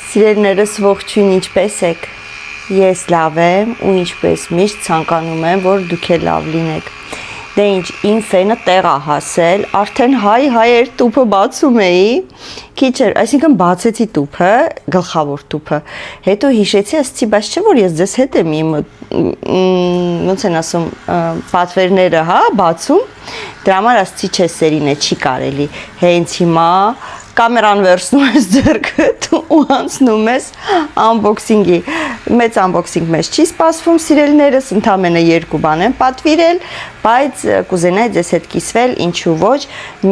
Սիրելիներս ողջույն, ինչպես եք։ Ես լավ եմ ու ինչպես միշտ ցանկանում եմ, որ դուք էլ լավ լինեք։ Դե ինչ, իմ ֆենը տեղ է հասել, արդեն հայեր տուփը բացում էի, քիչ էր, այսինքն բացեցի տուփը, գլխավոր տուփը, հետո հիշեցի, ասեցի, բայց չէ որ ես ձեզ հետ եմ իմ ոնց են ասում, պատվերները, հա, բացում, դրա համար ասեցի, չէ, սերին է, չի կարելի, հենց հիմա կամերան վերցնում ես ձեռքդ ու անցնում ես unboxing-ի, մեծ unboxing մեզ չի սպասվում, սիրելիներս, ընդամենը 2 բան եմ պատվիրել, բայց կուզենայի ձեզ հետ կիսվել, ինչու ոչ,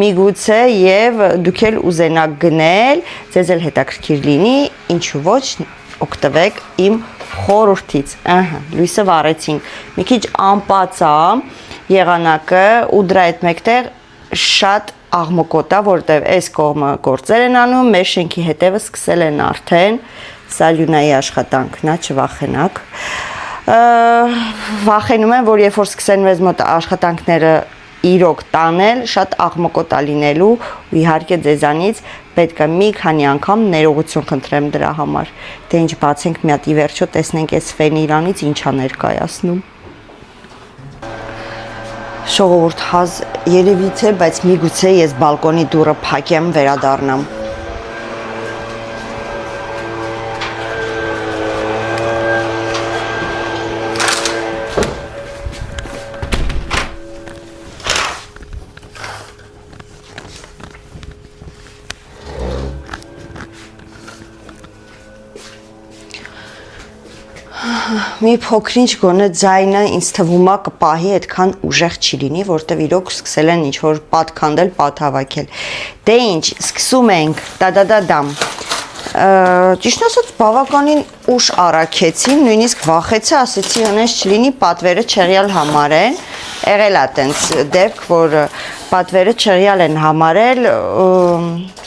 միգուցե եւ դուք էլ ուզենաք գնել, ձեզ էլ հետաքրքիր լինի, ինչու ոչ, օգտվեք իմ խորհրդից, լույսը վառեցինք, մի քիչ անպած է եղանակը ու դրա հետ մեկտեղ շատ աղմկոտ է, որտեվ այս կողմը գործեր են անում, մեր շենքի հետևը սկսել են արդեն, սա Լյունայի աշխատանքն է, չվախենաք, վախենում եմ, որ երբ որ սկսեն մեզ մոտ աշխատանքները իրոք տանել, շատ աղմկոտ է լինելու ու իհարկե ձեզանից պետք է մի քանի անգամ ներողություն խնդրեմ դրա համար, դե ինչ բացենք մի հատ ի վերջո տեսնենք այս ֆենը իրանից ինչ է ներկայացնում։ Ժողովուրդ հազ երևի թե, բայց միգուցե ես բալկոնի դուռը փակեմ, վերադառնամ։ Մի փոքրինչ գոնե ձայնը ինձ թվում է կպահի այդքան ուժեղ չի լինի, որտեվ իրոք սկսել են ինչ-որ պատքանդել, պատհավաքել։ Դե ինչ, սկսում ենք, տադադադամ։ Ճիշտ ասած, բավականին ուշ առաքեցին, նույնիսկ վախեցա, ասեցի, հնես չլինի պատվերը չեղյալ համարեն, եղել է տենց դեպք, որ պատվերը չեղյալ են համարել,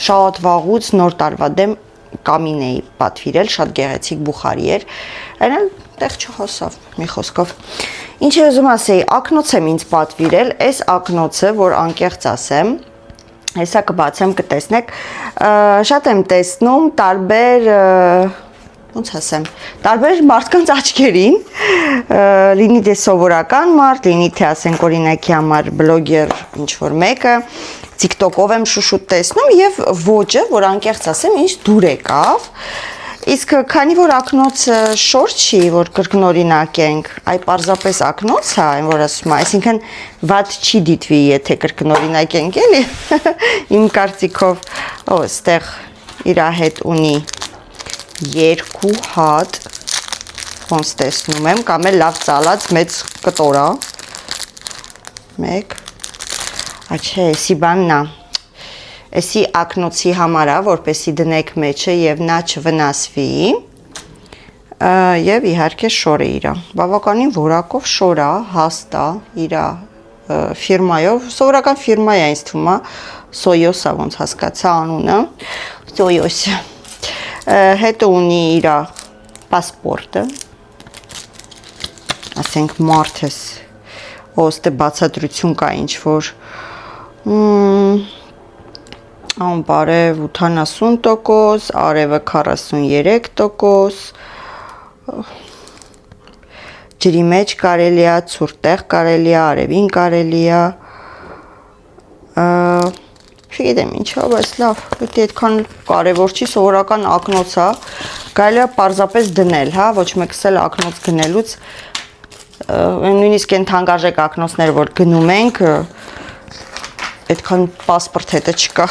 շատ վաղուց նոր տարվա դեմ կամին էի պատվիրել, շատ գեղեցիկ բուխարի էր, այն էլ տեղ չհասավ, մի խոսքով։ Ինչ է ուզում ասեի, ակնոց եմ ինձ պատվիրել, այս ակնոցը, որ անկեղծ ասեմ, հեսա կբացեմ, կտեսնեք, շատ եմ տեսնում տարբեր, ոնց ասեմ, տարբեր մարդկանց աչքերին, լինի դե սովորական մարդ, լինի թե ասենք օրինակի համար բլոգեր ինչ-որ մեկը, TikTok-ով եմ շուշուտ տեսնում և ոճը, որ անկեղծ ասեմ, ինչ դուր եկավ, իսկ քանի որ ակնոցը շոր չի, որ կրկնօրինակ ենք, այ պարզապես ակնոց է, այն որ ասում է, այսինքն վատ չի դիտվի, եթե կրկնօրինակ ենք, էլի, իմ կարծիքով, ստեղ իրա հետ ունի 2 հատ, ոնց տեսնում եմ, կամ էլ լավ ծալած մեծ կտորա, 1, աչե, էսի բանն է, էսի ակնոցի համար է, որպեսի դնեք մեջը և նա չվնասվի և իհարկե շոր է իրա, բավականին որակով շոր է, հաստ է իրա ֆիրմայով, սովորական ֆիրմա է ինձ թվում է, Սոյոսը ոնց հասկացա անունը, Սոյոսը, հետո ունի իրա պասպորտը, ասենք մարդես, ոստե բացատրություն կա ինչ-որ, անպարև 80%, արևը 43%, ջրի մեջ կարելի է, ցուրտ տեղ կարելի է, արևին կարելի է, չգիտեմ ինչա, բայց լավ, պետք է այդքան կարևոր չի, սովորական ակնոց է, կարելի է պարզապես դնել, հա, ոչ մեկս էլ ակնոց գնելուց, նույնիսկ են թանկարժեք ակնոցներ, որ գնում ենք, այդքան պասպորտ հետը չկա։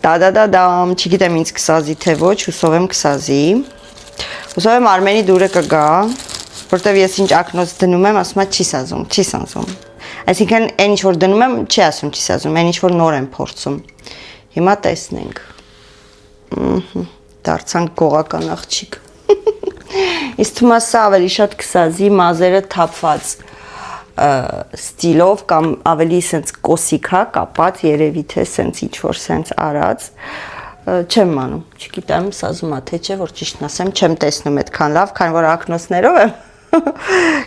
Տադադադամ, չգիտեմ ինձ կսազի թե ոչ, հուսով եմ կսազի, հուսով եմ Արմենի դուրը կգա, որտև ես ինչ ակնոց դնում եմ, ասում է չի սազում, չի սազում, այսինքն այն ինչ որ դնում եմ, չի ասում չի սազում, այն ինչ որ նոր եմ փորձում, հիմա տեսնենք, դարձանք գողական աղջիկ, իսկ թվում է սա ավելի շատ կսազի մազերը թափված ստիլով կամ ավելի սենց կոսիկ հա կապած երևի թե սենց ինչ-որ սենց արած չեմ մանում, չգիտեմ սազում է թե չէ, որ ճիշտն ասեմ, չեմ տեսնում այդքան լավ, քանի որ ակնոցներով եմ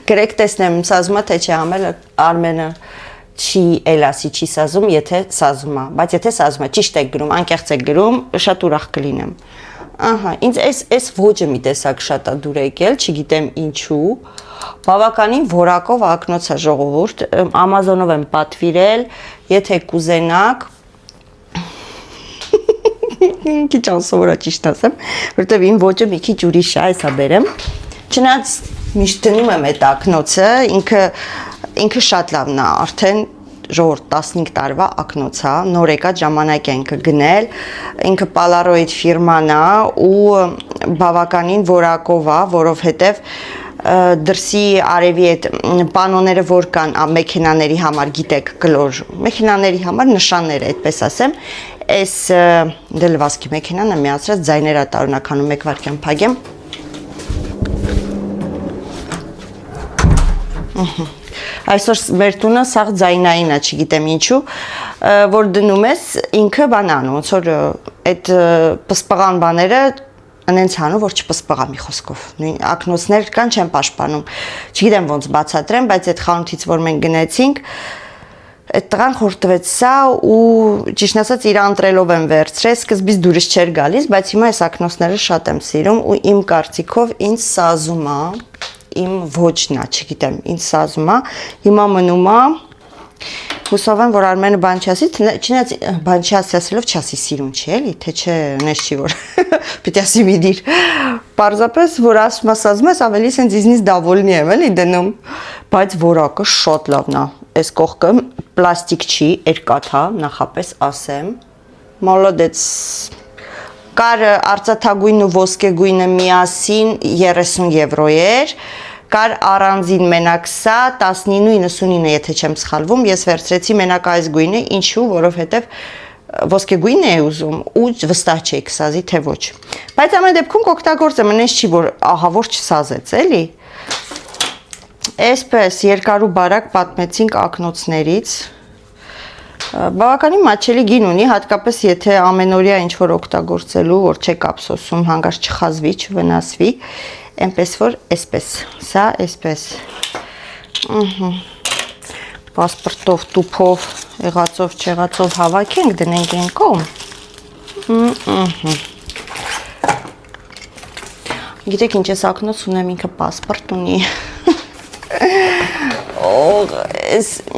գրեք տեսնեմ, սազում է թե չէ համել Արմենը չի էլասի չի սազում, եթե սազում է, բայց եթե սազում է, ճիշտ եք գրում, անկեղծ եք գրում, շատ ուրախ կլինեմ։ Ահա, ինձ այս ոճը մի տեսակ շատ է դուր եկել, չգիտեմ ինչու։ Բավականին որակով ակնոց է ժողովուրդ, Amazon-ով եմ պատվիրել, եթե կուզենաք քիչ անսովոր է ճիշտ ասեմ, որովհետև իմ ոճը մի քիչ ուրիշ է, այսա բերեմ։ Չնայած միշտ դնում եմ այդ ակնոցը, ինքը շատ լավն է, արդեն ժողովուրդ 15 տարվա ակնոց է, նոր եկած ժամանակ ենք գնել, ինքը Polaroid ֆիրման է ու բավականին որակով է, որովհետև դրսի արևի այդ պանոները որ կան մեքենաների համար, գիտեք, կլոր մեքենաների համար նշանները, այդպես ասեմ, այս դելվասկի մեքենան է միացրած ձայները տարօրինականում, մեկ վայրկյան փակեմ։ Այսօր մեր տունը սաղ ձայնային է, չգիտեմ ինչու, որ դնում ես, ինքը բանան, ոնց որ այդ պսպղան բաները անենց հանում, որ չպսպղա մի խոսքով, ակնոցներ կան չեն պաշտպանում, չգիտեմ ոնց բացատրեմ, բայց այդ խանութից, որ մենք գնեցինք, այդ տղան խորտվեց սա ու ճիշտ ասած իր անտրելով եմ վերցրել, սկզբից դուրս չէր գալիս, բայց հիմա այս ակնոցները շատ եմ սիրում ու իմ կարծիքով ինձ սազում է, իմ ոճն է, չգիտեմ, ինձ սազում է, հիմա մնում է, հուսով եմ, որ Արմենը բան չասի, չնայած բան չասելով չասի սիրուն չի էլի, թե չէ նես չի, որ պիտի ասի մի դիր, պարզապես, որ ասում է սազում ես, ավելի սենց իզնից դավոլնի եմ էլի դնում, բայց որակը շատ լավն է, այս կողքը պլաստիկ չի, երկաթ է, նախապես ասեմ, մոլոդեց, կար արծաթագույնն ու ոսկեգույնը միասին 30 եվրո էր, կար առանձին մենակ սա 19.99 եթե չեմ սխալվում, ես վերցրեցի մենակ այս գույնը, ինչու, որովհետև ոսկեգույնն է ուզում ու վստահ չէի կսազի, թե ոչ։ Բայց ամեն դեպքում կօգտագործեմ, նես չի, որ ահա որ չսազեց, էլի։ Այսպես երկար ու բարակ պատմեցինք ակնոցներից, բավականին մատչելի գին ունի, հատկապես եթե ամենօրյա ինչ-որ օգտագործելու, որ չեք ափսոսում, հանգարց չխազվի, չվնասվի, այնպես որ այսպես, սա այսպես, պասպորտով, տուփով, եղածով, չեղածով հավաքենք, դնենք այն կողմ, գիտեք ինչ ես ակնոց ունեմ, ինքը պասպորտ ունի,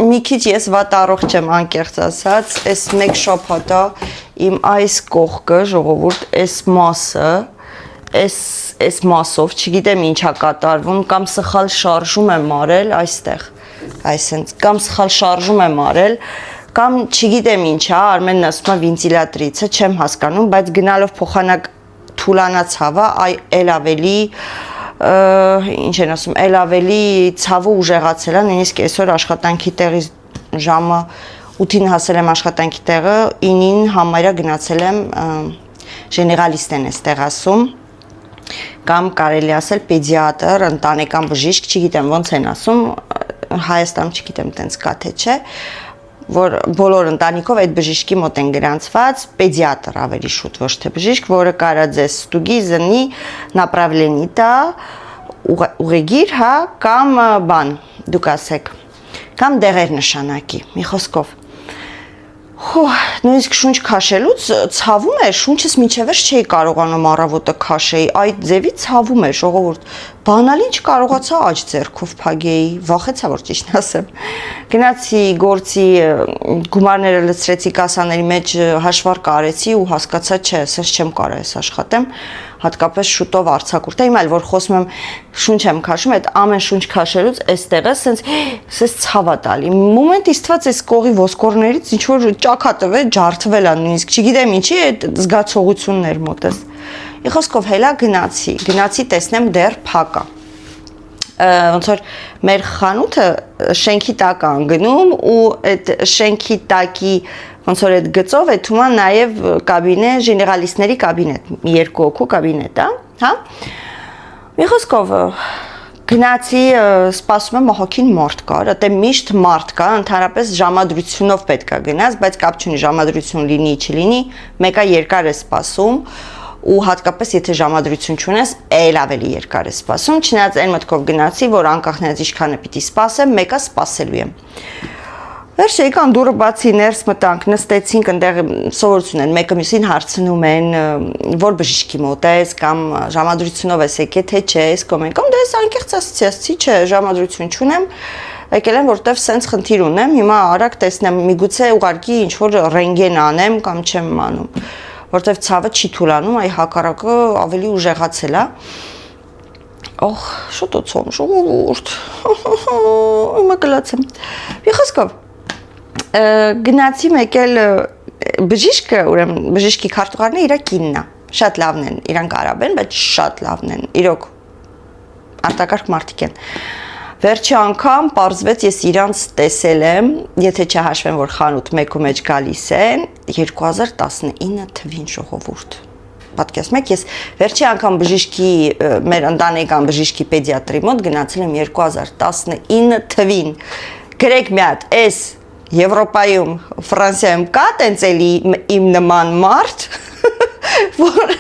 մի քիչ ես վատ առողջ եմ անկեղծ ասած, այս մեկ շաբաթա իմ այս կողքը, ժողովուրդ, այս մասը, այս մասով, չգիտեմ ինչա կատարվում, կամ սխալ շարժում եմ արել այստեղ, այսենց, կամ սխալ շարժում եմ արել, կամ չգիտեմ ինչա, Արմենն ասում է վենտիլատրիցը, չեմ հասկանում, բայց գնալով փոխանակ թուլանաց հավա, այլ ավելի ինչ են ասում, էլ ավելի ցավը ուժեղացել է, նույնիսկ այսօր աշխատանքի տեղի ժամը 8-ին հասել եմ աշխատանքի տեղը, 9-ին համարյա գնացել եմ ժեներալիստեն էստեղ ասում, կամ կարելի ասել պեդիատր, ընտանեկան բժիշկ, չգիտեմ ոնց են ասում, Հայաստանում չգիտեմ տենց կա թե չէ, որ բոլոր ընտանիքով այդ բժիշկի մոտ են գրանցված, պեդիատր ավելի շուտ, ոչ թե բժիշկ, որը կարա ձեզ ստուգի, զնի, направление տա, ուղեգիր, հա, կամ բան, դուք ասեք, կամ դեղեր նշանակի, մի խոսքով։ Նույնիսկ շունչ քաշելուց ցավում էր, շունչս մինչև էս չէի կարողանում առավոտը քաշեի, այդ ձևի ցավում էր, ժողովուրդ, բանալին չկարողացա աջ ձեռքով փագեի, վախեցա որ ճիշտ ասեմ։ Գնացի գործի գումարները լցրեցի կասաների մեջ, հաշվարկ արեցի ու հասկացա, չէ, ասես չեմ կարող ես աշխատեմ, հատկապես շուտով արձակուրդ է, հիմա էլ որ խոսում եմ շունչ եմ քաշում, այդ ամեն շունչ քաշելուց այստեղը սենց ցավա տալի։ Մոմենտից թված այս կողի ոսկորներից ինչ որ ճակա տվել, ջարդվել է նույնիսկ, չգիտեմ ինչի, այդ զգացողություններ մոտս։ Ի խոսքով հելա գնացի տեսնեմ դեռ փակ է։ Ոնց որ մեր խանութը շենքի տակ է գնում ու այդ շենքի տակի ոնց որ այդ գծով է թվում է նաև կաբինետ, ժեներալիստների կաբինետ, երկու հոգու կաբինետ է, հա։ Մի խոսքով գնացի, սպասում եմ ահագին մարդ կար, այդտե միշտ մարդ կա, ընդհանրապես ժամադրությունով պետք է գնաս, բայց կապ չունի ժամադրություն լինի, չլինի, մեկը երկար է սպասում ու հատկապես եթե ժամադրություն չունես, այլ ավելի երկար է սպասում, չնայած այն մտքով գնացի, որ անկախ նրանից ինչքան է պիտի սպասեմ, մեկը սպասելու եմ։ Վերջ եկան դուրը բացի ներս մտանք, նստեցինք այնտեղ սովորություն են, մեկը մյուսին հարցնում են, որ բժիշկի մոտ ես կամ ժամադրությունով ես եկել, թե չէ, ես կոմեն, կամ դե ես անկեղծ ասացի, չէ, ժամադրություն չունեմ, եկել եմ, որտեվ սենց խնդիր ունեմ, հիմա արագ տեսնեմ, միգուցե ուղարկի ինչ որ ռենտգեն անեմ կամ չեմ անում, որտեվ ցավը չի թուլանում, այ հակառակը ավելի ուժեղացել է։ Ох, что-то цом, ժողովուրդ։ Իմա գլացեմ։ Մի խոսքով գնացի եկել բժիշկը, ուրեմն բժիշկի քարտուղարն է իր կինն է։ Շատ լավն են, իրանք արաբ են, բայց շատ լավն են։ Իրոք արտակարգ մարդիկ են։ Վերջի անգամ պարզվեց ես իրանց տեսել եմ, եթե չհաշվեմ, որ խանութ մեկու մեջ գալիս են 2019 թվին ժողովուրդ։ Պատկերացնում եք, ես վերջի անգամ բժիշկի մեր ընտանեկան բժիշկի պեդիատրի մոտ գնացել եմ 2019 թվին։ Գրեք մի հատ, էս Եվրոպայում, Ֆրանսիայում կա տենց էլի իմ նման մարդ, որ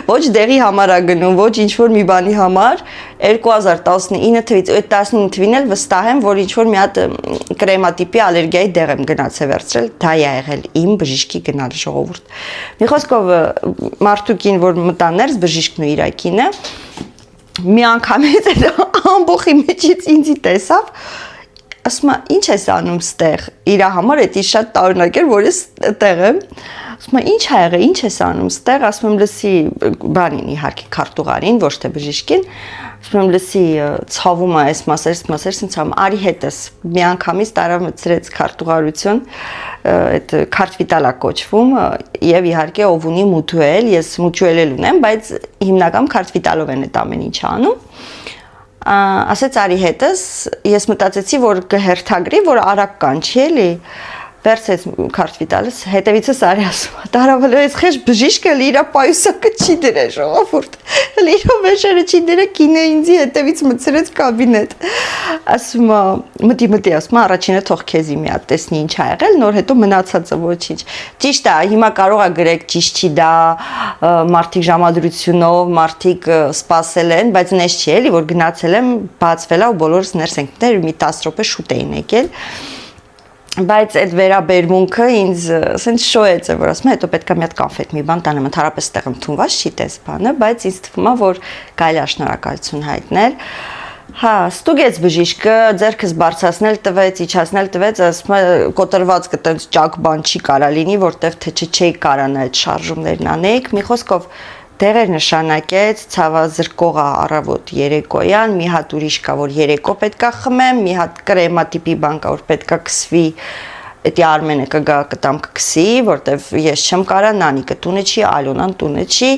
ոչ դեղի համար է գնում, ոչ ինչ-որ մի բանի համար, 2019 թվից, այդ 19 թվին էլ վստահ եմ, որ ինչ-որ մի հատ կրեմատիպի ալերգիայի դեղ եմ գնացել վերցրել, դա է եղել իմ բժիշկի գնալը ժողովուրդ։ Մի խոսքով մարդուկին, որ մտա ներս, բժիշկն ու իր կինը, մի անգամից ամբողջի մեջից ինձի տեսավ, ասում եմ, ինչ ես անում ստեղ, իր համար էդի շատ տարօրինակ էր, որ ես տեղ եմ, ասում եմ, ինչ ա եղել, ինչ ես անում ստեղ, ասում եմ, լսի, բանին իհարկե քարտուղարին, ոչ թե բժիշկին, ասում եմ, լսի, ցավում է այս մասեր, ինձ ամ արի հետս, մի անգամից տարամցրեց քարտուղարություն, այդ քարտվիտալա կոչվում, եւ իհարկե ով ունի մուտուել, ես մուտուել ունեմ, բայց հիմնական քարտվիտալով են այդ ամեն ինչը անում։ Ասեց արի հետս, ես մտածեցի, որ կհերթագրի, որ արագ կանչի էլի, վերցեց քարտվիտալս, հետևիցս արի ասում, տարավալ ես խեշ բժիշկը իրա պայուսակը չի դրել ժողովուրդ, իրա վեշերը չի դրել, կինը ինձի հետևից մտցրեց կաբինետ, ասում մտի, ասում առաջինը թող քեզի մի հատ տեսնի ինչ ա եղել, նոր հետո մնացածը ոչինչ, ճիշտ է, հիմա կարող ա գրեք ճիշտ չի դա, մարդիկ ժամադրությունով, մարդիկ սպասել են, բայց նես չի էլի, որ գնացել եմ, բացվել ա ու բոլորս ներս ենք մտել, մի 10 րոպե շուտ էին եկել Բայց այդ վերաբերմունքը ինձ ասենց շոյեց է, որ ասում եմ, հետո պետք է մի հատ կոնֆետ մի բան տանեմ, ընդհանրապես տեղում թունված չի տես բանը, բայց ինձ թվում է, որ կարելի է շնորհակալություն հայտնել։ Հա, ստուգեց բժիշկը, ձեռքս բարձրացնել տվեց, իջացնել տվեց, ասում է, կոտրված կտենց ճակ բան չի կարա լինի, որտեվ թե չէի կարան այդ շարժումներն անեիք, մի խոսքով դեղեր նշանակեց, ցավազրկողա առավոտ երեկոյան, մի հատ ուրիշ կա, որ երեկո պետքա խմեմ, մի հատ կրեմատիպի բան կա, որ պետքա կսվի, էդի Արմենը կգա կտամ կքսի, որտեվ ես չեմ կարա, Նանիկը տունը չի, Ալոնան տունը չի,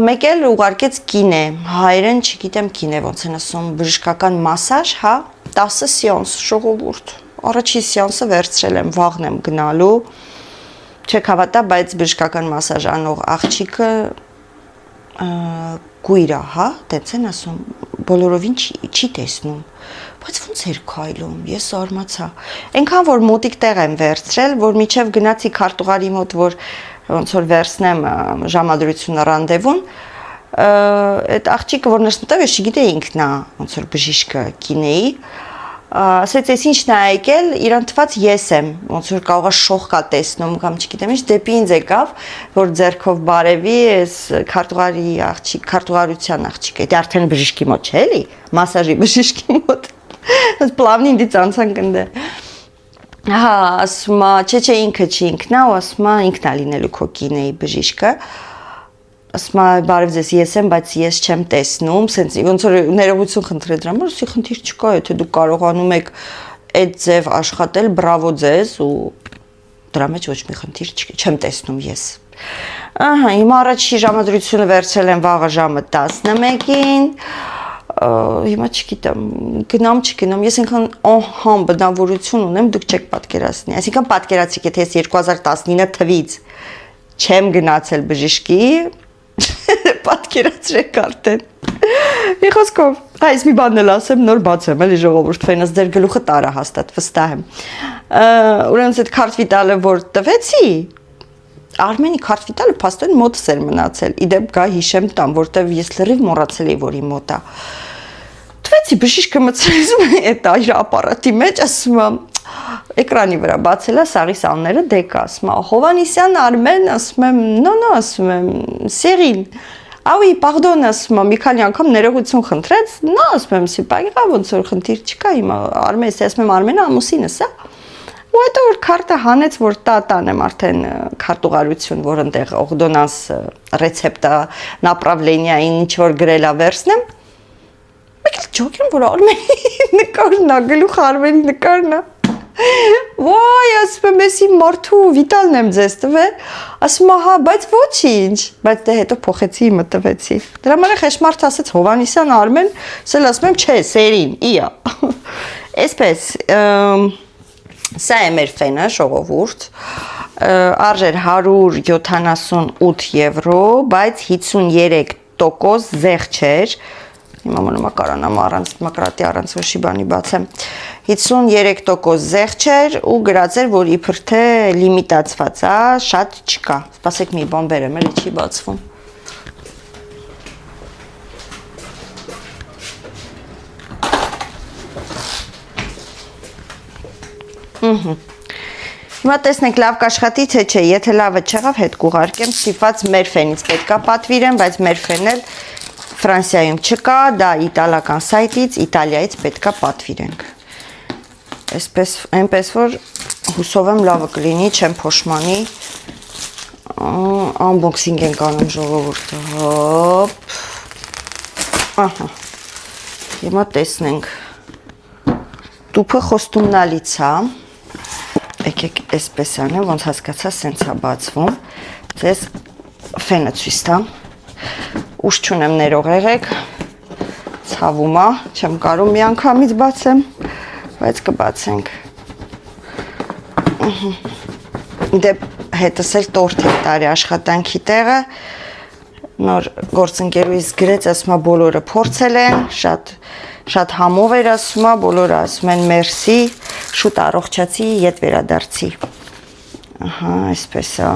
մեկ էլ ուղարկեց կինե, հայերեն չգիտեմ կինե ոնց են ասում, բժշկական մասաժ, հա, 10 սեանս ժողովուրդ, առաջի սեանսը վերցրել եմ, վաղն եմ գնալու, չեք հավատա, բայց բժշկական մասաժ անող աղջիկը գույր է, հա, տենց են ասում, բոլորովին չի տեսնում, բայց ոնց էր քայլում, ես արմացա, այնքան որ մոտիկ տեղ եմ վերցրել, որ միջև գնացի քարտուղարի մոտ, որ ոնց որ վերցնեմ ժամադրությունը ռանդևուն, այդ աղջիկը, որ ներս մտավ, ես չգիտեի ինքն է, ոնց որ բժիշկը կինեի, ասեց ես ինչն է եկել, իրան թված ես եմ, ոնց որ կարող է շող կա տեսնում կամ չգիտեմ ինչ, դեպի ինձ եկավ, որ ձեռքով բարևի, ես քարտուղարի աղջիկ, քարտուղարության աղջիկ, դա արդեն բժիշկի մոտ չէ էլի, մասաժի բժիշկի մոտ, պլավն ինձ անցանք ընդ հա, ասում է, չէ, ինքը չի ինքն է, ու ասում է, ինքն է լինելու քո կինեի բժիշկը, ասում է, բարև ձեզ, ես եմ, բայց ես չեմ տեսնում, սենց ոնց որ ներողություն խնդրել դրա համար, ասի խնդիր չկա, եթե դուք կարողանում եք այդ ձև աշխատել, բրավո ձեզ ու դրա մեջ ոչ մի խնդիր չեմ տեսնում ես։ Ահա, հիմա առաջի ժամադրությունը վերցրել եմ վաղը ժամը 11-ին, հիմա չգիտեմ, գնամ, ես այնքան ահամ բնավորություն ունեմ, դուք չեք պատկերացնի, այսինքն պատկերացիք, եթե ես 2019 թվից չեմ գնացել բժիշկի, պատկերացրեք արդեն։ Մի խոսքով, այս մի բանն էլ ասեմ, նոր բացեմ, էլի ժողովուրդ ֆենս ձեր գլուխը տարա հաստատ, վստահ եմ։ Ուրեմն այդ քարտվիտալը որ տվեցի, Արմենի քարտվիտալը փաստորեն մոտս էր մնացել, իդեպ գա հիշեմ տամ, որտեվ ես լրիվ մոռացել էի, որ իմ մոտ է։ Տվեցի բժիշկը մտցրեցում է այդ իր ապարատի մեջ, ասում է, էկրանի վրա բացել է սաղի սանները դեկա, ասում է Հովանիսյան Արմեն, ասում եմ, նո, ասում եմ, Սերին, ավի, պարդոն, ասում եմ, մի քանի անգամ ներողություն խնդրեց, նա ասում եմ, սիպագա ոնց որ խնդիր չկա, հիմա Արմենս, ասում եմ, Արմենը ամուսինս է, ու հետո որ քարտը հանեց, որ տանեմ արդեն քարտուղարություն, որ այնտեղ օրդոնանս ռեցեպտա նապրավլենիային ինչ որ գրելա վերցնեմ, մեկ էլ ջոկեմ, որ Արմենի նկարն է, գլուխ Արմենի նկարն է, Ոայ, ասում եմ, ես իմ մարդու վիտալն եմ ձեզ տվել, ասում եմ, հա, բայց ոչինչ, բայց դե հետո փոխեցի, իմը տվեցի։ Դրա համար խեշմարդ ասեց Հովանիսյան Արմեն, սել ասում եմ, չէ, Սերին, իա։ Այսպես, սա է մեր ֆենը, ժողովուրդ, արժեր 178 եվրո, բայց 53% զեղ չէր, Հիմա մնում կարանամ առանց դեմոկրատի առանց ոչի բանի բացեմ 53% զեղ չէր ու գրած էր որ իբր թե լիմիտացված է շատ չկա սպասեք մի բան բերեմ էլի չի բացվում Հիմա տեսնենք լավ կաշխատի թե չէ եթե լավը չեղավ հետ կուղարկեմ ստիպված մեր ֆենից պետքա պատվիրեմ բայց մեր ֆենն էլ Ֆրանսիայում չկա, դա իտալական սայթից, Իտալիայից պետքա պատվիրենք։ Այնպես որ հուսով եմ լավը կլինի, չեմ փոշմանի։ Unboxing ենք անում ժողովուրդը։ Հոպ։ Ահա։ Հիմա տեսնենք։ Տուփը խոստումնալից է։ Եկեք այսպես անեմ, ոնց հասկացա, սենց է բացվում։ Ձեզ ֆենը ցույց տամ։ Ուշ չունեմ ներող եղեք, ցավում է, չեմ կարող մի անգամից բացեմ, բայց կբացենք։ Դե հետս էլ տորթ է տարի աշխատանքի տեղը, նոր գործընկերուհիս գրեց, ասում է բոլորը փորձել են, շատ համով էր ասում է, բոլորը ասում են մերսի, շուտ առողջացի, ետ վերադարձի։ Ահա, այսպես է։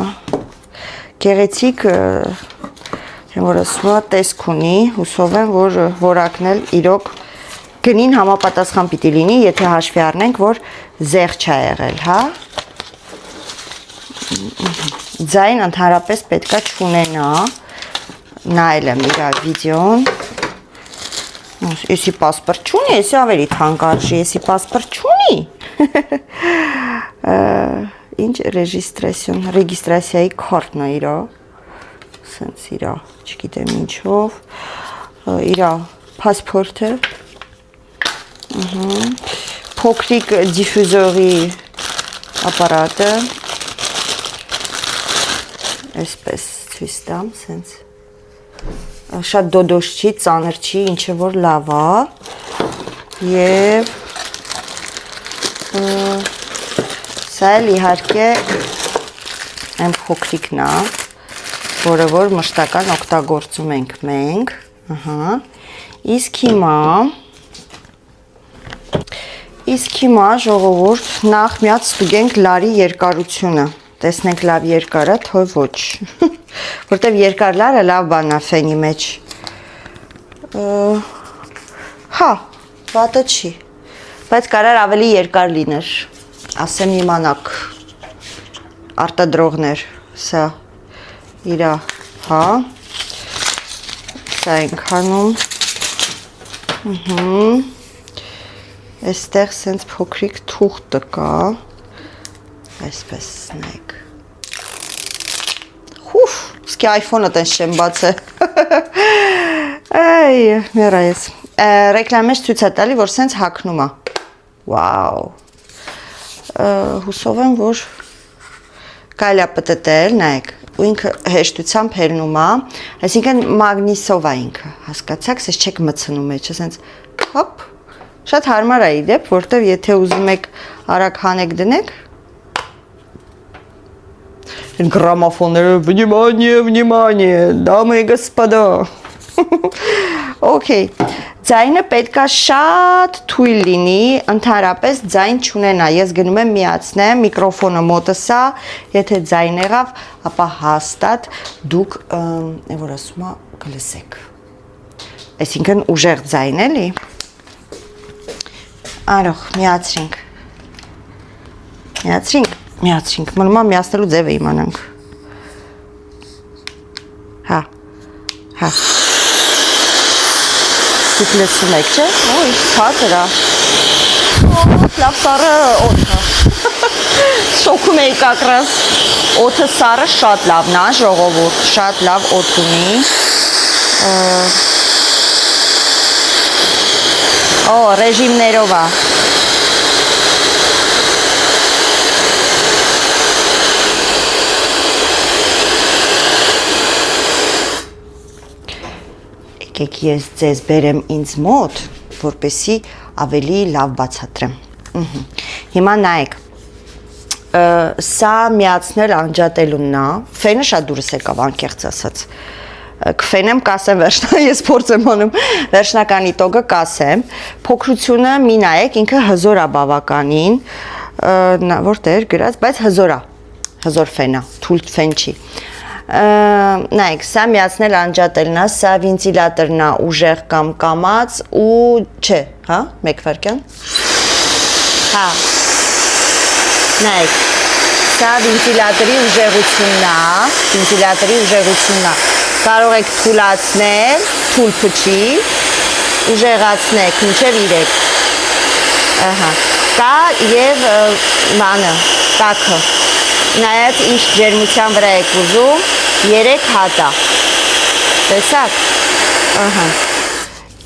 Գեղեցիկ որ ասում է տեսք ունի, հուսով եմ, որ որակն էլ իրոք գնին համապատասխան պիտի լինի, եթե հաշվի առնենք, որ զեղ չա եղել, հա։ Ձայն ընդհանրապես պետքա չունենա, նայել եմ իր վիդեոն, եսի պասպորտ չունի, եսի ավելի թանկ արժի, եսի պասպորտ չունի, ինչ ռեգիստրացիայի քարտն է իրա, սենց իրա, չգիտեմ ինչով, իրա պասպորտը, փոքրիկ դիֆյուզորի ապարատը, այսպես ցույց տամ, սենց, շատ դոդոշ չի, ծանր չի, ինչը որ լավ է, և սա էլ իհարկե այն փոքրիկն է, որը որ մշտական օգտագործում ենք մենք, իսկ հիմա ժողովուրդ նախ միած ստուգենք լարի երկարությունը, տեսնենք լավ երկար է, թե ոչ, որտև երկար լարը լավ բան է ֆենի մեջ, հա, վատը չի, բայց կարար ավելի երկար լիներ, ասեմ իմանաք, արտադրողներ, սա, իրա, հա, սա ենք հանում, այստեղ սենց փոքրիկ թուղթը կա, այսպես նայք, հուֆ, սկի այվոնը տենց չեմ բացը, այ, մերա ես, ռեկլամեջ ցույց է տալի, որ սենց հակնում է, վաու, հուսով եմ, որ կարելի է պտտել, նայեք, ու ինքը հեշտությամբ հելնում է, այսինքն մագնիսով է ինքը, հասկացաք, սես չեք մցնում էջ, ասենց, հոպ, շատ հարմար է իդեպ, որտև եթե ուզում եք արագ հանեք դնեք, գրամաֆոնները, վնիմանիե, դամե գսպադա, օքեյ, ձայնը պետքա շատ թույլ լինի, ընդհանրապես ձայն չունենա, ես գնում եմ միացնեմ, միկրոֆոնը մոտս է, եթե ձայն եղավ, ապա հաստատ դուք, որ ասում է, կլսեք, այսինքն ուժեղ ձայն էլի, արող, միացրինք, միացրինք, մնում միացնելու ձևը իմանանք, հա, դուք լսում եք, չէ, ինչ ցածր է, լավ սառը օդը, շոքում էի կակրաս, օդը սառը շատ լավն է, ժողովուրդ, շատ լավ օդ ունի, ռեժիմներով է, եկեք ես ձեզ բերեմ ինձ մոտ, որպեսի ավելի լավ բացատրեմ, հիմա նայեք, սա միացնել անջատելունն է, ֆենը շատ դուրս եկավ անկեղծ ասած, կֆենեմ կասեմ ես փորձ եմ անում վերջնականի տոգը կասեմ, փոքրությունը մի նայեք, ինքը հզոր է բավականին, որտեղ գրած, բայց հզոր ֆեն է, թույլ ֆեն չի, նայեք, սա միացնել անջատելն է, սա վենտիլատորն է ուժեղ կամ կամած ու չէ, հա, մեկ վայրկյան, հա, նայեք, սա վենտիլատորի ուժեղությունն է, կարող եք թուլացնել, թույլ փչի, ուժեղացնեք, մինչև 3, կա և բանը, տաքը, նայած ինչ ջերմության վրա եք ուզում, 3 հատա, տեսակ,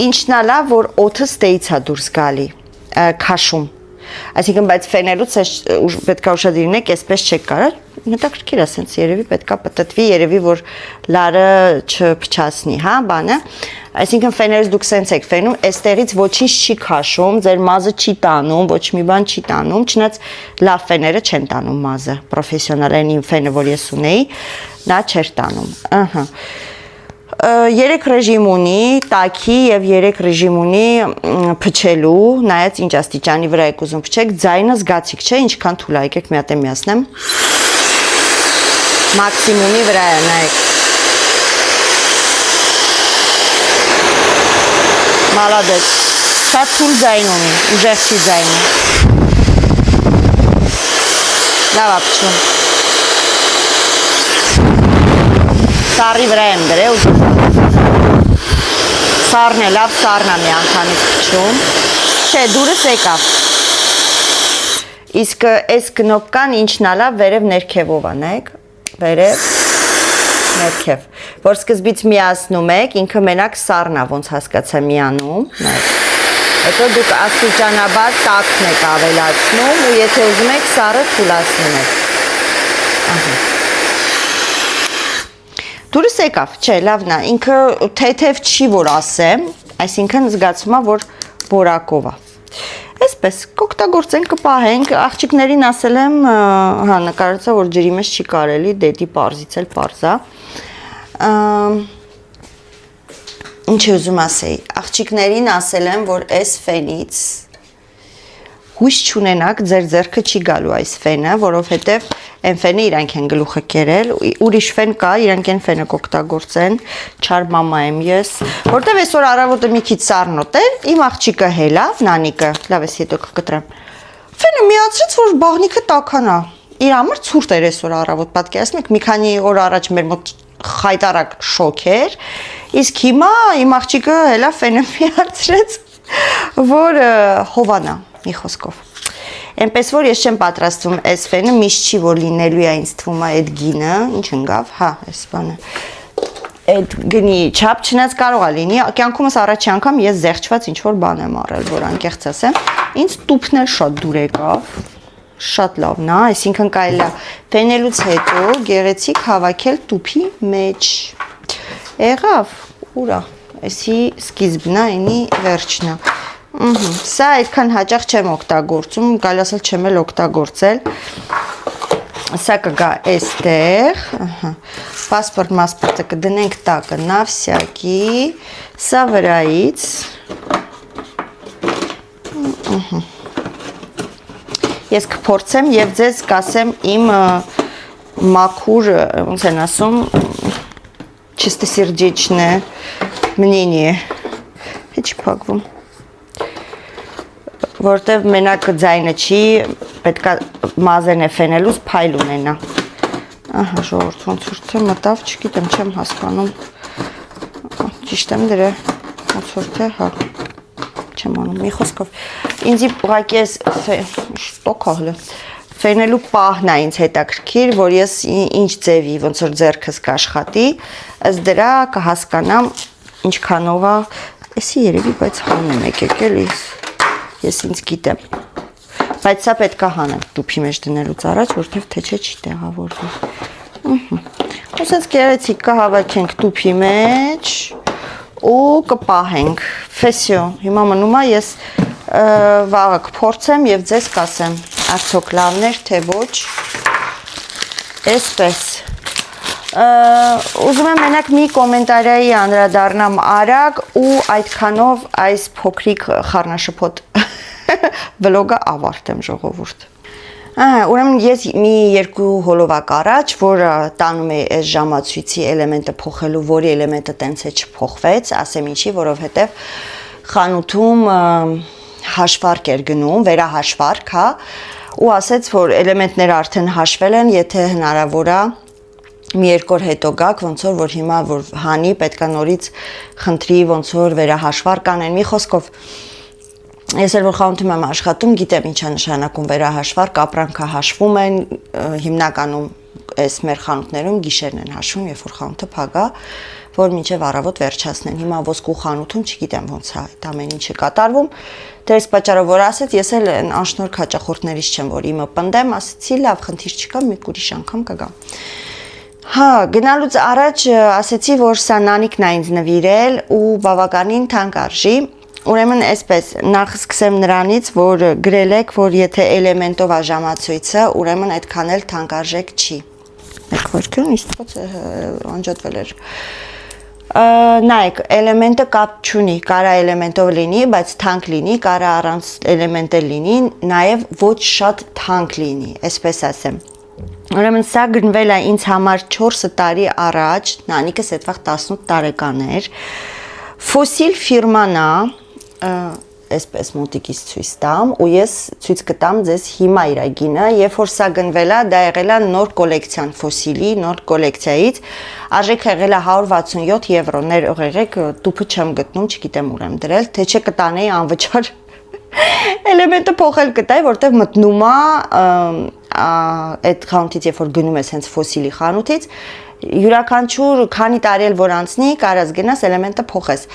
ինչն է լավ, որ օդը ստեից է դուրս գալի, քաշում, այսինքն բայց ֆենելուց պետք է ուշադիր լինեք, այսպես չեք կարող, հետաքրքիր է, սենց երևի պետք է պտտվի, երևի որ լարը չփչացնի, հա, բանը, այսինքն ֆեներից դուք սենց եք ֆենում, այստեղից ոչինչ չի քաշում, ձեր մազը չի տանում, ոչ մի բան չի տանում, չնայած լավ ֆեները չեն տանում մազը, պրոֆեսիոնալային իմ ֆենը, որ ես ունեի, նա չէր տանում, 3 ռեժիմ ունի, տաքի և 3 ռեժիմ ունի փչելու, նայած ինչ աստիճանի վրա եք ուզում փչեք, ձայնը զգացիք չէ, ինչքան թուլ է, եկեք մի հատ եմ միացնեմ, մաքսիմումի վրա է, նայեք, մալադեց, շատ թուլ ձայն ունի, ուժեղ չի ձայնը, լավ է փչում, սառի վրա եմ դրել, սառն է, լավ սառն է մի անգամից փչում, չէ, դուրս եկավ, իսկ այս կնոպկան ինչն է լավ, վերև ներքևով է, նայեք, վերև, ներքև, որ սկզբից միացնում եք, ինքը մենակ սառն է, ոնց հասկացա միանում, նայեք, հետո դուք աստիճանաբար տաքն եք ավելացնում ու եթե ուզում եք սառը թուլացնում եք, դուրս եկավ, չէ, լավն է, ինքը թեթև չի, որ ասեմ, այսինքն զգացում է, որ որակով է, այսպես, կօգտագործենք, կպահենք, աղջիկներին ասել եմ, հա, նկարեցա, որ ջրի մեջ չի կարելի, դետի պարզից էլ պարզ է, ինչ ուզում ասեի, աղջիկներին ասել եմ, որ այս ֆենից հույս չունենաք, ձեր ձեռքը չի գալու այս ֆենը, որովհետև այն ֆենը իրանք են գլուխը կերել, ուրիշ ֆեն կա, իրանք են ֆենը կօգտագործեն, չար մամա եմ ես, որտև այսօր առավոտը մի քիչ սառնոտ է, իմ աղջիկը հելավ, նանիկը, լավ ես հետո կկտրեմ, ֆենը միացրեց, որ բաղնիքը տաքանա, իր համար ցուրտ էր այսօր առավոտ, պատկերացնում եք, մի քանի օր առաջ մեր մոտ խայտարակ շոկ էր, իսկ հիմա իմ աղջիկը հելավ ֆենը միացրեց, որ հովանա, մի խոսքով, այնպես որ ես չեմ պատրաստվում այս ֆենը, միշտ չի, որ լինելու է ինձ թվում է այդ գինը, ինչ ընկավ, հա, այս բանը, այդ գնի չափ չնայած կարող է լինի, կյանքումս առաջի անգամ ես զեղչված ինչ-որ բան եմ առել, որ անկեղծ ասեմ, ինձ տուփն էլ շատ դուր եկավ, շատ լավն է, այսինքն կարելի է ֆենելուց հետո գեղեցիկ հավաքել տուփի մեջ, եղավ, ուրա, այսի սկիզբն է, այնի վերջն է, սա այդքան հաճախ չեմ օգտագործում, կարելի ասել չեմ էլ օգտագործել, սա կգա այստեղ, պասպորտ կդնենք տակը, նա վսյակի, սա վրայից, ես կփորձեմ և ձեզ կասեմ իմ մաքուր, ոնց են ասում, чистосердечное мнение, չի փակվում, որտև մենակ ձայնը չի, պետքա մազեն է ֆենելուց փայլ ունենա։ Ահա, ժողովուրդ, ոնց որ թե մտավ, չգիտեմ, չեմ հասկանում։ Ճիշտ եմ դրա, ոնց որ թե, հա, չեմ անում, մի խոսքով։ Ինձի ուղղակի ես շտոքահլը ֆենելու պահն է ինձ հետաքրքիր, որ ես ինչ ձևի, ոնց որ ձեռքս կաշխատի, ըստ դրա կհասկանամ ինչքանով է, էսի երևի, բայց հանեմ եկեք էլի, ես ինձ գիտեմ, բայց սա պետք է հանեմ տուփի մեջ դնելուց առաջ, որտեղ թե չէ չի տեղավորվի, ասենց գեղեցիկ կհավաքենք տուփի մեջ ու կպահենք, ֆեսյո, հիմա մնում է ես վաղը կփորձեմ և ձեզ կասեմ, արդյոք լավն էր, թե ոչ, այսպես, ուզում եմ մենակ մի կոմենտարիայի անդրադառնամ արագ ու այդքանով այս փոքրիկ խառնաշփոթ վլոգը ավարտեմ ժողովուրդ։ Ուրեմն ես մի երկու հոլովակ առաջ, որը տանում է այս ժամացույցի էլեմենտը փոխելու, որի էլեմենտը տենց է չփոխվեց, ասեմ ինչի, որովհետև խանութում հաշվարկ էր գնում, վերահաշվարկ, հա, ու ասեց, որ էլեմենտները արդեն հաշվել են, եթե հնարավոր է մի երկու օր հետո գաք, ոնց որ հիմա որ հանի, պետքա նորից խնդրի, ոնց որ վերահաշվարկ անեն, մի խոսքով ես էլ որ խանութում եմ աշխատում, գիտեմ ինչա նշանակում վերահաշվարկ, ապրանքը հաշվում են, հիմնականում այս մեր խանութներում գիշերն են հաշվում, երբ որ խանութը փակ է, որ մինչև առավոտ վերջացնեն։ Հիմա ոսկու խանութում չգիտեմ ոնց է այդ ամեն ինչը կատարվում։ Դες պատճառով որ ասեց, ես էլ անշնորհք հաճախորդներից չեմ, որ իմը պնդեմ, ասեցի լավ, խնդիր չկա, մի ուրիշ անգամ կգամ։ Հա, գնալուց առաջ ասեցի, որ սա նանիկն է ինձ նվիրել ու բավականին թանկ արժի։ Ուրեմն այսպես, նախ սկսեմ նրանից, որ գրել եք, որ եթե էլեմենտով է ժամացույցը, ուրեմն այդքան էլ թանկարժեք չի։ Մեկ որքան իստված անջատվել էր։ Նայեք, էլեմենտը կապ չունի, կարա էլեմենտով լինի, բայց թանկ լինի, կարա առանց էլեմենտը լինի, նաև ոչ շատ թանկ լինի, այսպես ասեմ։ Ուրեմն սա գնվել է ինձ համար 4 տարի առաջ, նանիկս այդ վաղ 18 տարեկան էր։ Ֆոսիլ ֆիրման է, այսպես մոտիկից ցույց տամ ու ես ցույց կտամ ձեզ հիմա իր գինը, երբ որ սա գնվել է, դա եղել է նոր կոլեկցիան ֆոսիլի, նոր կոլեկցիայից, արժեքը եղել է 167 եվրո, ներողեք, տուփը չեմ գտնում, չգիտեմ ուր եմ դրել, թե չէ կտանեի անվճար էլեմենտը փոխել կտայի, որտեղ մտնում է այդ խանութից, երբ որ գնում ես հենց ֆոսիլի խանութից, յուրաքանչյուր քանի տարի էլ որ անցնի, կարաս գնաս էլեմենտը փոխես։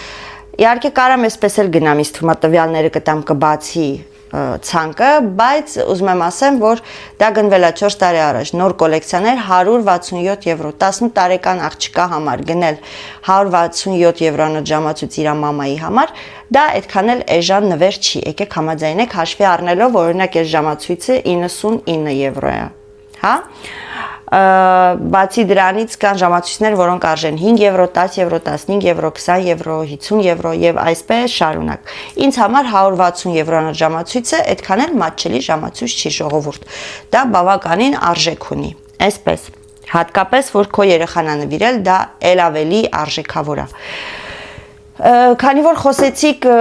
Իհարկե կարամ այսպես էլ գնամ, ինձ թվում է տվյալները կտամ կբացի ցանկը, բայց ուզում եմ ասեմ, որ դա գնվել է 4 տարի առաջ, նոր կոլեկցիաներ 167 եվրո, 18 տարեկան աղջկա համար գնել 167 եվրանոց ժամացույց իր մամայի համար, դա այդքան էլ էժան նվեր չի, եկեք համաձայնեք հաշվի առնելով, որ օրինակ այս ժամացույցը 99 եվրո է, հա? Բացի դրանից կան ժամացույցներ, որոնք արժեն 5 եվրո, 10 եվրո, 15 եվրո, 20 եվրո, 50 եվրո եւ այսպես շարունակ։ Ինձ համար 160 եվրանոց ժամացույցը այդքան էլ մատչելի ժամացույց չի ժողովուրդ։ Դա բավականին արժեք ունի։ Այսպես, հատկապես որ քո երեխան է նվիրել, դա ել ավելի արժեքավոր է։ Քանի որ խոսեցիք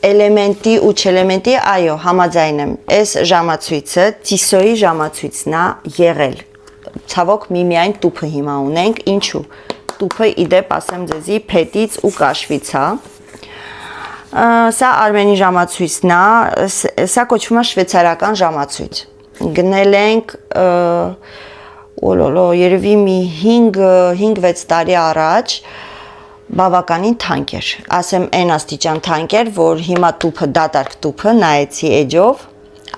էլեմենտի ու չէլեմենտի, այո, համաձայն եմ, այս ժամացույցը Tissot-ի ժամացույցն է եղել, ցավոք միայն տուփը հիմա ունենք, ինչու, տուփը իդեպ ասեմ ձեզի փետից ու կաշվից է, սա Արմենի ժամացույցն է, սա կոչվում է շվեյցարական ժամացույց, գնել ենք, երևի մի 5-6 տարի առաջ, բավականին թանկ էր, ասեմ այն աստիճան թանկ էր, որ հիմա տուփը, դատարկ տուփը, նայեցի էջով,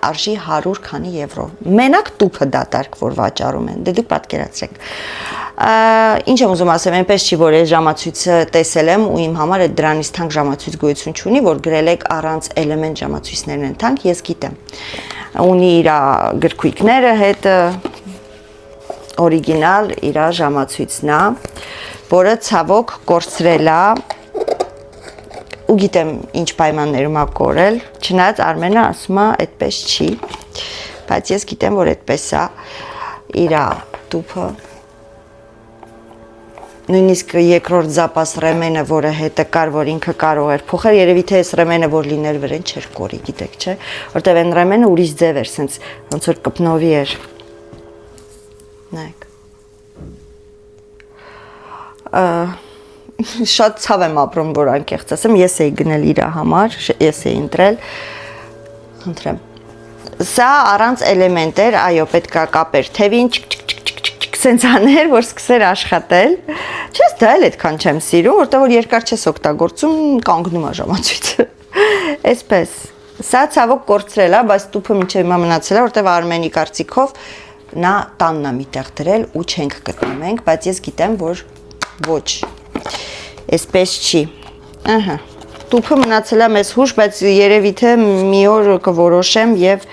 արժի 100 քանի եվրո, մենակ տուփը դատարկ, որ վաճառում են, դե դուք պատկերացրեք, ինչ եմ ուզում ասեմ, այնպես չի, որ այս ժամացույցը տեսել եմ ու իմ համար այդ դրանից թանկ ժամացույց գոյություն չունի, որ գրել եք առանց էլեմենտ ժամացույցներն են թանկ, ես գիտեմ, ունի իր գրքույկները հետ, օրիգինալ իր ժամացույցն է, որը ցավոք կորցրել է ու գիտեմ ինչ պայմաններում է կորել, չնայած Արմենը ասում է այդպես չի, բայց ես գիտեմ, որ այդպես է իր տուփը, նույնիսկ երկրորդ զապաս ռեմենը, որը հետը կար, որ ինքը կարող էր փոխել, երևի թե այս ռեմենը որ լիներ վրան չէր կորի, գիտեք, չէ, որտեվ այն ռեմենը ուրիշ ձև էր, սենց ոնց որ կպնովի էր։ Նայեք։ Շատ ցավ եմ ապրում, որ անկեղծ ասեմ, ես էի գնել իր համար, ես էի ընտրել, խնդրեմ։ Սա առանց էլեմենտ էր, այո, պետք է կապեր թևին, սենց աներ, որ սկսեր աշխատել։ Չես դա էլ այդքան չեմ սիրում, որտեղ որ երկար չես օգտագործում, կանգնում է ժամացույցը։ Այսպես։ Սա ցավոք կորցրել է, բայց տուփը մինչև հիմա մնացել է, որտեղ Արմենի կարծիքով նա տանն է միտեղ դրել ու չենք գտնում ենք, բայց ես գիտեմ, որ ոչ։ Այսպես չի։ Ահա։ Տուփը մնացել է մեզ հուշ, բայց երևի թե մի օր կորոշեմ եւ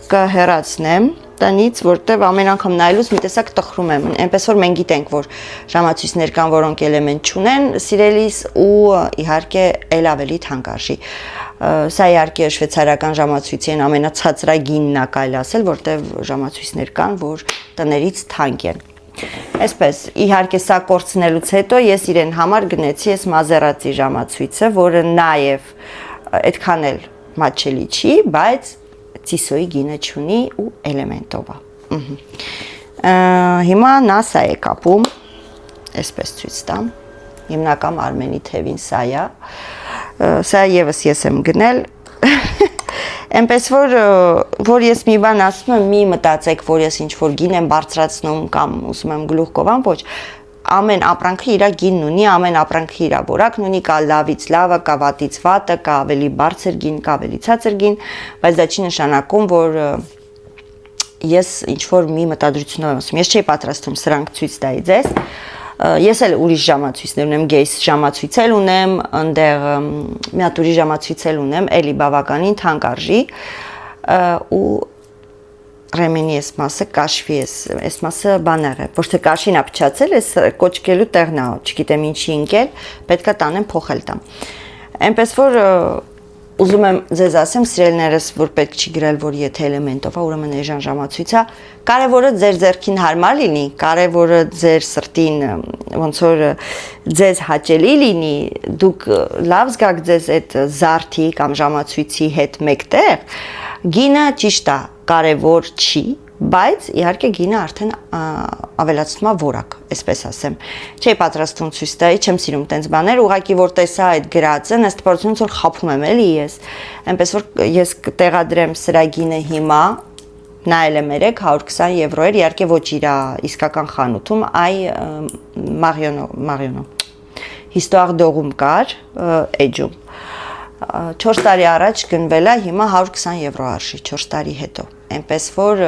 կհեռացնեմ տնից, որտեվ ամեն անգամ նայելուց մի տեսակ տխրում եմ, այնպես որ մենք գիտենք, որ ժամացույցներ կան, որոնք էլեմենտ չունեն, սիրելիս ու իհարկե ել ավելի թանկարժի։ Սա իհարկե շվեյցարական ժամացույցի ամենացածրագինն է կարելի ասել, որտեվ ժամացույցներ կան, որ տներից թանկ են։ Այսպես, իհարկե սա կորցնելուց հետո ես իրեն համար գնեցի այս Մազերատի ժամացույցը, որը նաև այդքան էլ մատչելի չի, բայց Տիսոյի գինը չունի ու էլեմենտով է։ Հիմա նա սա է կապում, այսպես ցույց տամ, հիմնական Արմենի թևին սա է, սա եւս ես եմ գնել, այնպես որ ես մի բան ասում եմ, մի մտածեք, որ ես ինչ-որ գին եմ բարձրացնում կամ ուզում եմ գլուխ կովամ, ոչ, ամեն ապրանքը իր գինն ունի, ամեն ապրանքը իր որակն ունի, կա լավից լավը, կա վատից վատը, կա ավելի բարձր գին, կա ավելի ցածր գին, բայց դա չի նշանակում, որ ես ինչ-որ մի մտադրությունով եմ ասում, ես չի պատրաստում սրանք ցույց տայի ձեզ, ես էլ ուրիշ ժամացույցներ ունեմ, գեյս ժամացույց էլ ունեմ, այնտեղ մի հատ ուրիշ ժամացույց էլ ունեմ, էլի բավականին թանկարժի ու Ռեմենի այս մասը կաշվի այս մասը բաներ է, ոչ թե կաշին է փչացել, այս կոճկելու տեղն է, չգիտեմ ինչի ընկել, պետք է տանեմ փոխել տամ։ Այնպես որ ուզում եմ ձեզ ասեմ, սիրելիներս, որ պետք չի գրել, որ եթե էլեմենտով է, ուրեմն էժան ժամացույց է, կարևորը ձեր ձեռքին հարմար լինի, կարևորը ձեր սրտին ոնց որ ձեզ հաճելի լինի, դուք լավ զգաք ձեզ այդ զարդի կամ ժամացույցի հետ մեկտեղ, գինը ճիշտ է, կարևոր չի, բայց իհարկե գինը արդեն ավելացնում է որակ, այսպես ասեմ։ Չի պատրաստում ցույց տայի, չեմ սիրում տենց բաներ, ուղղակի որ տեսա այդ գրածը, ըստ պրոցենտից որ խափում եմ էլի ես։ Այնպես որ ես կտեղադրեմ սրա գինը հիմա, նայել եմ 120 եվրո էր, իհարկե ոչ իր իսկական խանութում, այ Մարիոնո։ Հիստուար դողում կար, էջում։ 4 տարի առաջ գնվել է, հիմա 120 եվրո արժի 4 տարի հետո։ Այնպես որ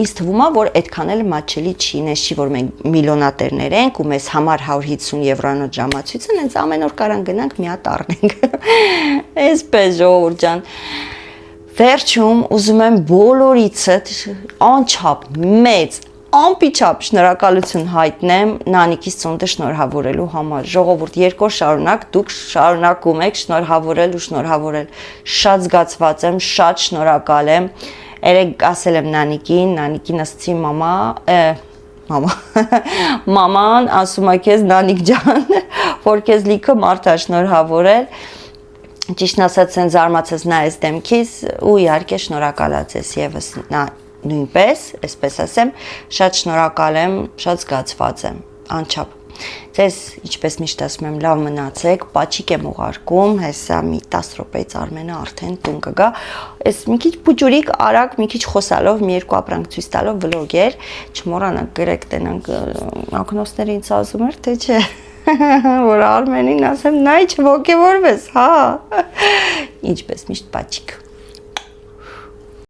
ինձ թվում է, որ այդքան էլ մատչելի չի, նես չի, որ մենք միլիոնատերներ ենք ու մեզ համար 150 եվրանոց ժամացույցը, հենց ամեն օր կարան գնանք մի հատ առնենք։ Այսպես ժողովուրդ ջան։ Վերջում ուզում եմ բոլորիցդ անչափ մեծ անպիչապ շնորհակալություն հայտնեմ Նանիկիս ծնունդը շնորհավորելու համար։ Ժողովուրդ, 2 օր շարունակ դուք շարունակում եք շնորհավորել ու շնորհավորել։ Շատ զգացված եմ, շատ շնորհակալ եմ։ Երեք ասել եմ Նանիկին ասացի մաման ասում է քեզ Նանիկ ջան, որ քեզ լիքը մարդ է շնորհավորել։ Ճիշտն ասած, են զարմացած նա այս դեմքից ու իհարկե շնորհակալ ես եւս նա նույնպես, այսպես ասեմ, շատ շնորհակալ եմ, շատ զգացված եմ, անչափ։ Ձեզ, ինչպես միշտ ասում եմ, լավ մնացեք, պաչիկ եմ ուղարկում, հեսա մի 10 րոպեից Արմենը արդեն տուն կգա։ Այս մի քիչ փուջուրիկ, արագ, մի քիչ խոսալով, մի երկու ապրանք ցույց տալով վլոգեր, չմոռանաք գրեք, տենանք ակնոցները ինձ ասում էր, թե չէ, որ Արմենին ասեմ, նայ չողոքեվորվես, հա։ Ինչպես միշտ պաչիկ։